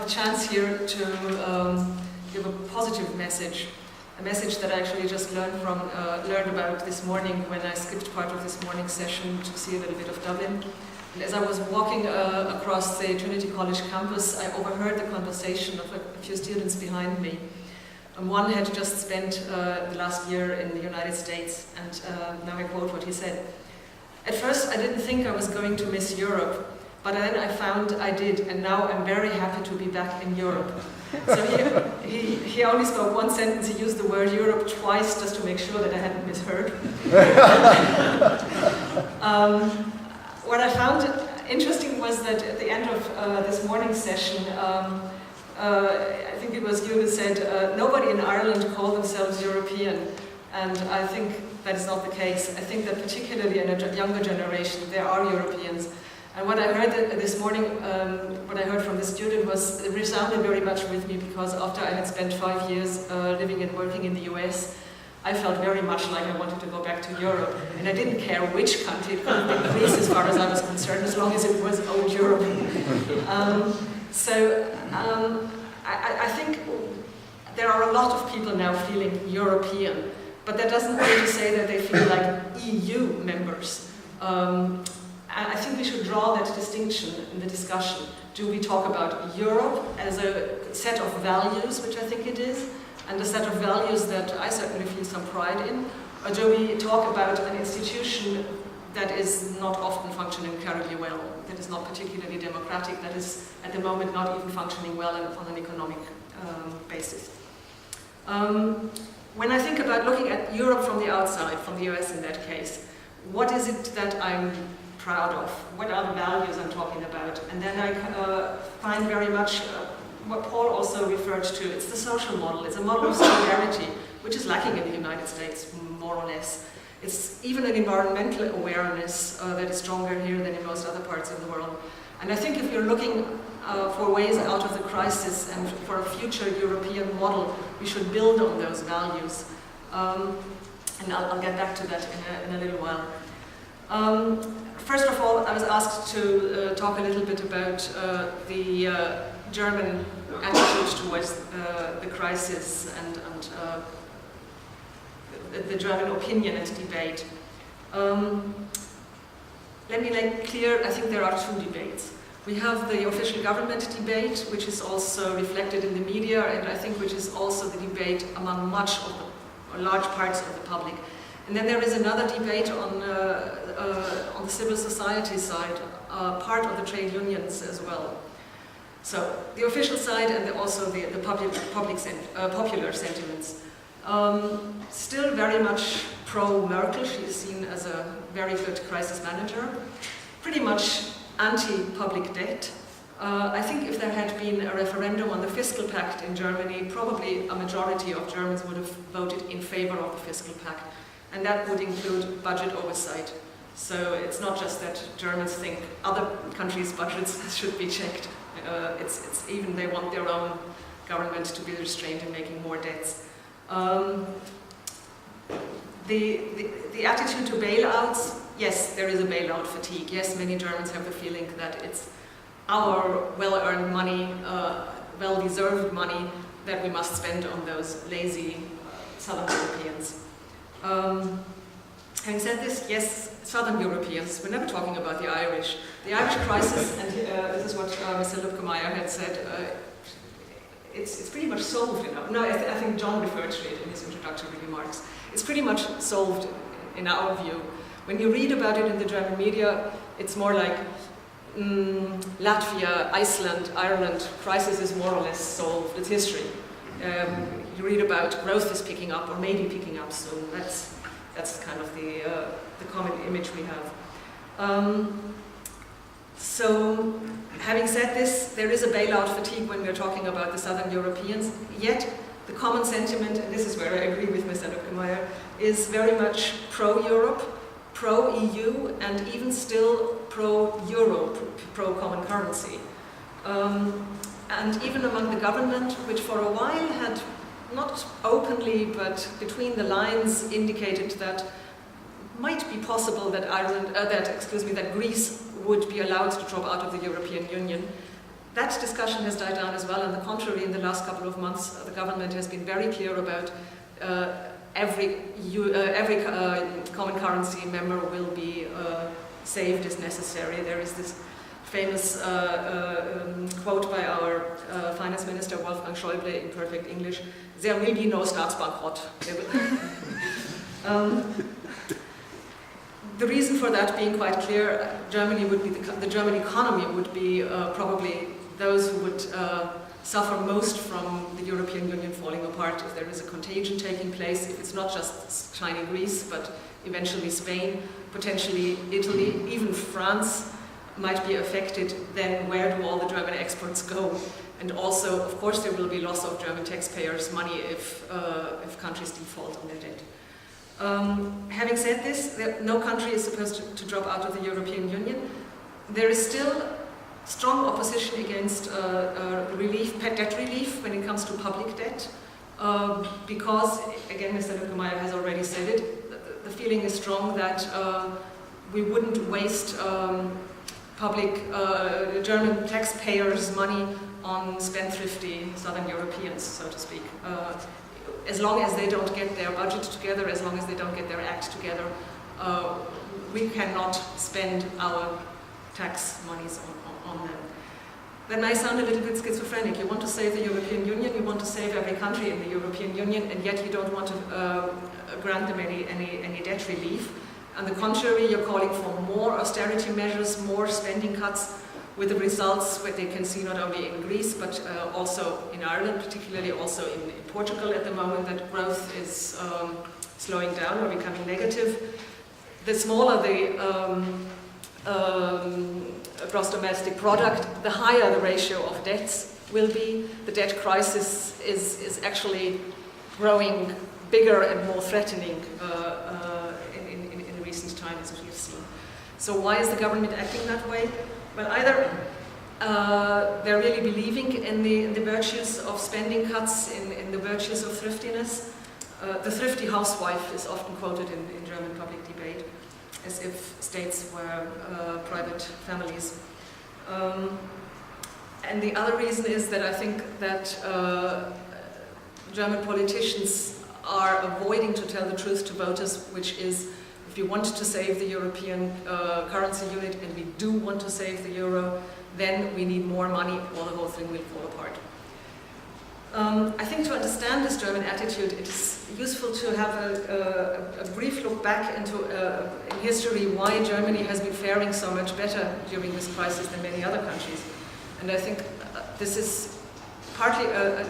have a chance here to give a positive message. A message that I actually just learned about this morning when I skipped part of this morning session to see a little bit of Dublin. And as I was walking across the Trinity College campus, I overheard the conversation of a few students behind me. And one had just spent the last year in the United States, and now I quote what he said. "At first I didn't think I was going to miss Europe, but then I found I did, and now I'm very happy to be back in Europe." So he only spoke one sentence. He used the word Europe twice just to make sure that I hadn't misheard. What I found interesting was that at the end of this morning's session, I think it was you who said, nobody in Ireland call themselves European. And I think that is not the case. I think that particularly in a younger generation, there are Europeans. And what I heard this morning, what I heard from the student it resounded very much with me, because after I had spent 5 years living and working in the US, I felt very much like I wanted to go back to Europe. And I didn't care which country, it could have been Greece as far as I was concerned, as long as it was old Europe. I think there are a lot of people now feeling European, but that doesn't mean to say that they feel like EU members. I think we should draw that distinction in the discussion. Do we talk about Europe as a set of values, which I think it is, and a set of values that I certainly feel some pride in, or do we talk about an institution that is not often functioning terribly well, that is not particularly democratic, that is at the moment not even functioning well on an economic basis? When I think about looking at Europe from the outside, from the US in that case, what is it that I'm proud of? What are the values I'm talking about? And then I find very much what Paul also referred to. It's the social model. It's a model of solidarity, which is lacking in the United States, more or less. It's even an environmental awareness that is stronger here than in most other parts of the world. And I think if you're looking for ways out of the crisis and for a future European model, we should build on those values. And I'll get back to that in a little while. First of all, I was asked to talk a little bit about the German attitude towards the crisis and the German opinion and debate. Let me make clear, I think there are two debates. We have the official government debate, which is also reflected in the media, and I think which is also the debate among large parts of the public. And then there is another debate on the civil society side, part of the trade unions as well. So the official side and also the popular sentiments. Still very much pro-Merkel. She is seen as a very good crisis manager. Pretty much anti-public debt. I think if there had been a referendum on the fiscal pact in Germany, probably a majority of Germans would have voted in favor of the fiscal pact. And that would include budget oversight. So it's not just that Germans think other countries' budgets should be checked. It's even they want their own government to be restrained in making more debts. The attitude to bailouts, yes, there is a bailout fatigue. Yes, many Germans have the feeling that it's our well-earned money, well-deserved money that we must spend on those lazy Southern Europeans. Having said this, yes, Southern Europeans, we're never talking about the Irish. The Irish crisis, and this is what Mr. Liebert had said, it's pretty much solved. No, I think John referred to it in his introductory remarks. It's pretty much solved in our view. When you read about it in the German media, it's more like Latvia, Iceland, Ireland, crisis is more or less solved. It's history. You read about growth is picking up or maybe picking up soon. That's kind of the common image we have. So, having said this, there is a bailout fatigue when we're talking about the Southern Europeans, yet the common sentiment, and this is where I agree with Mr. Liebert, is very much pro-Europe, pro-EU, and even still pro-Euro, pro-common currency. And even among the government, which for a while had not openly, but between the lines indicated that might be possible that Greece would be allowed to drop out of the European Union. that discussion has died down as well. On the contrary, in the last couple of months, the government has been very clear about every common currency member will be saved as necessary. There is this famous quote by our finance minister Wolfgang Schäuble in perfect English: "There will be no Staatsbankrott." The reason for that being quite clear, Germany would be the German economy would be probably those who would suffer most from the European Union falling apart if there is a contagion taking place, if it's not just China, Greece, but eventually Spain, potentially Italy, even France might be affected. Then where do all the German exports go? And also, of course, there will be loss of German taxpayers' money if countries default on their debt. Having said this, no country is supposed to drop out of the European Union. There is still strong opposition against debt relief when it comes to public debt, because, again, Mr. Lückemeier has already said it, the feeling is strong that we wouldn't waste public German taxpayers' money on spendthrifty Southern Europeans, so to speak. As long as they don't get their budget together, as long as they don't get their act together, we cannot spend our tax monies on them. That may sound a little bit schizophrenic. You want to save the European Union, you want to save every country in the European Union, and yet you don't want to grant them any debt relief. On the contrary, you're calling for more austerity measures, more spending cuts, with the results that they can see not only in Greece but also in Ireland, particularly also in Portugal at the moment, that growth is slowing down or becoming negative. The smaller the gross domestic product, the higher the ratio of debts will be. The debt crisis is actually growing bigger and more threatening in recent times, as we've seen. So why is the government acting that way? Well, either they're really believing in the virtues of spending cuts, in the virtues of thriftiness. The thrifty housewife is often quoted in German public debate, as if states were private families. And the other reason is that I think that German politicians are avoiding to tell the truth to voters, which is, if you want to save the European currency unit, and we do want to save the euro, then we need more money or the whole thing will fall apart. I think to understand this German attitude, it is useful to have a brief look back into in history why Germany has been faring so much better during this crisis than many other countries. And I think this is partly a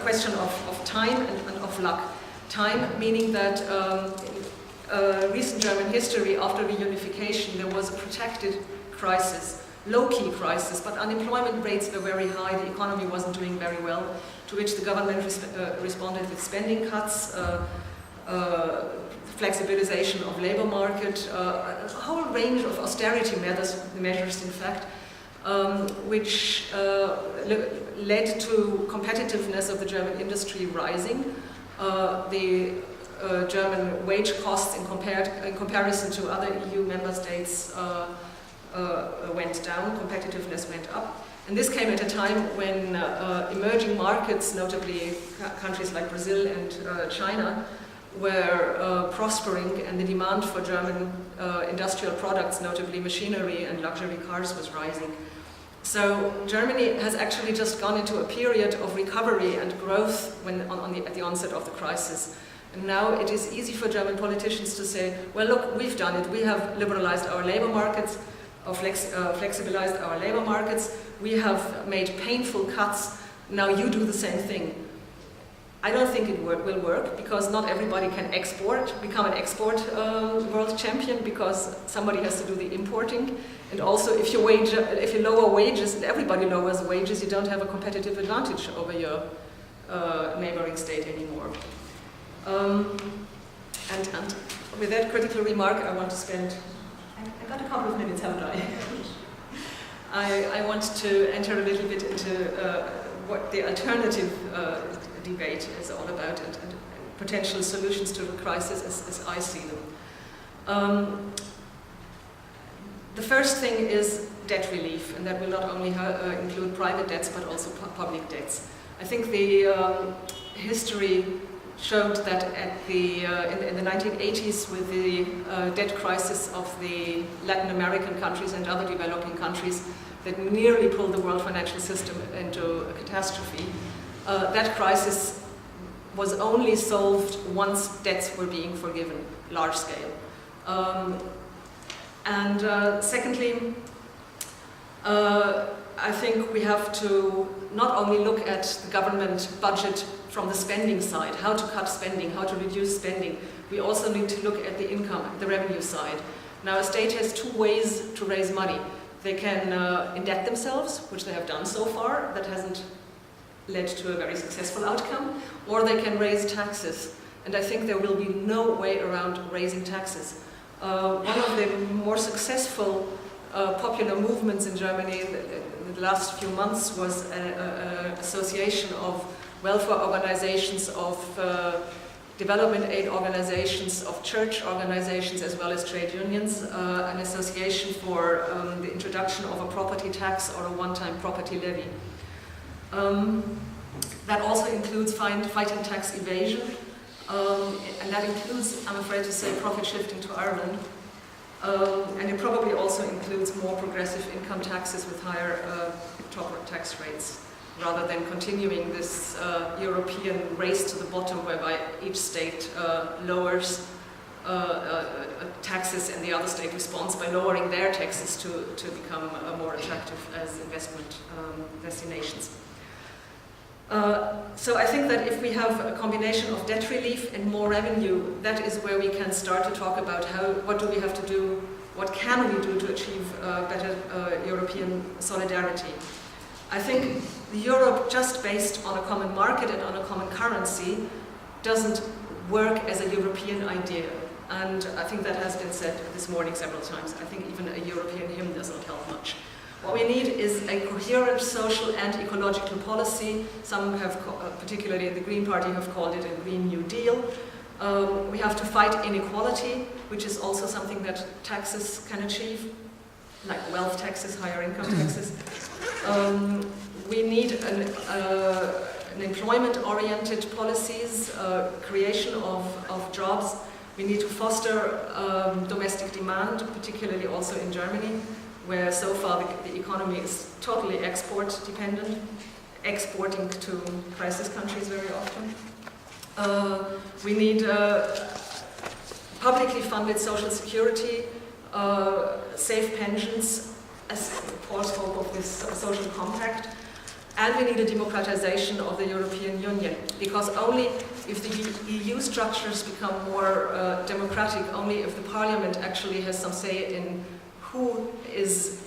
question of time and of luck. Time meaning that recent German history, after reunification, there was a protracted crisis, low-key crisis, but unemployment rates were very high, the economy wasn't doing very well, to which the government responded with spending cuts, flexibilization of labor market, a whole range of austerity measures in fact, which led to competitiveness of the German industry rising. German wage costs in comparison to other EU member states went down, competitiveness went up. And this came at a time when emerging markets, notably countries like Brazil and China, were prospering, and the demand for German industrial products, notably machinery and luxury cars, was rising. So Germany has actually just gone into a period of recovery and growth at the onset of the crisis. And now it is easy for German politicians to say, well, look, we've done it. We have liberalized our labor markets, or flexibilized our labor markets. We have made painful cuts. Now you do the same thing. I don't think it will work, because not everybody can become an export world champion, because somebody has to do the importing. And also, if you lower wages, and everybody lowers wages, you don't have a competitive advantage over your neighboring state anymore. And with that critical remark, I want to spend, I got a couple of minutes, haven't I? I want to enter a little bit into what the alternative debate is all about, and potential solutions to the crisis as I see them. The first thing is debt relief, and that will not only include private debts but also public debts. I think the history showed that in the 1980s, with the debt crisis of the Latin American countries and other developing countries that nearly pulled the world financial system into a catastrophe, that crisis was only solved once debts were being forgiven, large scale. Secondly, I think we have to not only look at the government budget from the spending side, how to cut spending, how to reduce spending. We also need to look at the income, the revenue side. Now, a state has two ways to raise money. They can indebt themselves, which they have done so far. That hasn't led to a very successful outcome. Or they can raise taxes. And I think there will be no way around raising taxes. One of the more successful popular movements in Germany in the last few months was an association of welfare organizations, of development aid organizations, of church organizations, as well as trade unions, an association for the introduction of a property tax or a one-time property levy. That also includes fighting tax evasion, and that includes, I'm afraid to say, profit shifting to Ireland. And it probably also includes more progressive income taxes with higher top tax rates, rather than continuing this European race to the bottom whereby each state lowers taxes and the other state responds by lowering their taxes to become more attractive as investment destinations. So I think that if we have a combination of debt relief and more revenue, that is where we can start to talk about what do we have to do, what can we do to achieve better European solidarity. I think Europe, just based on a common market and on a common currency, doesn't work as a European idea. And I think that has been said this morning several times. I think even a European hymn doesn't help much. What we need is a coherent social and ecological policy. Some have, particularly in the Green Party, have called it a Green New Deal. We have to fight inequality, which is also something that taxes can achieve, like wealth taxes, higher income taxes. We need an employment-oriented policies, creation of jobs. We need to foster domestic demand, particularly also in Germany, where so far the economy is totally export-dependent, exporting to crisis countries very often. We need publicly funded social security, safe pensions, as Paul's hope of this social compact, and we need a democratization of the European Union, because only if the EU structures become more democratic, only if the Parliament actually has some say in who is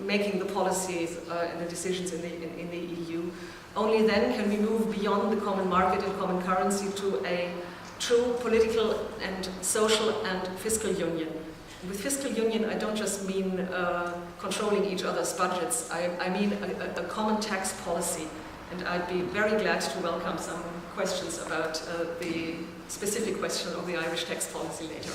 making the policies and the decisions in the EU, only then can we move beyond the common market and common currency to a true political and social and fiscal union. With fiscal union, I don't just mean controlling each other's budgets. I mean a common tax policy. And I'd be very glad to welcome some questions about the specific question of the Irish tax policy later.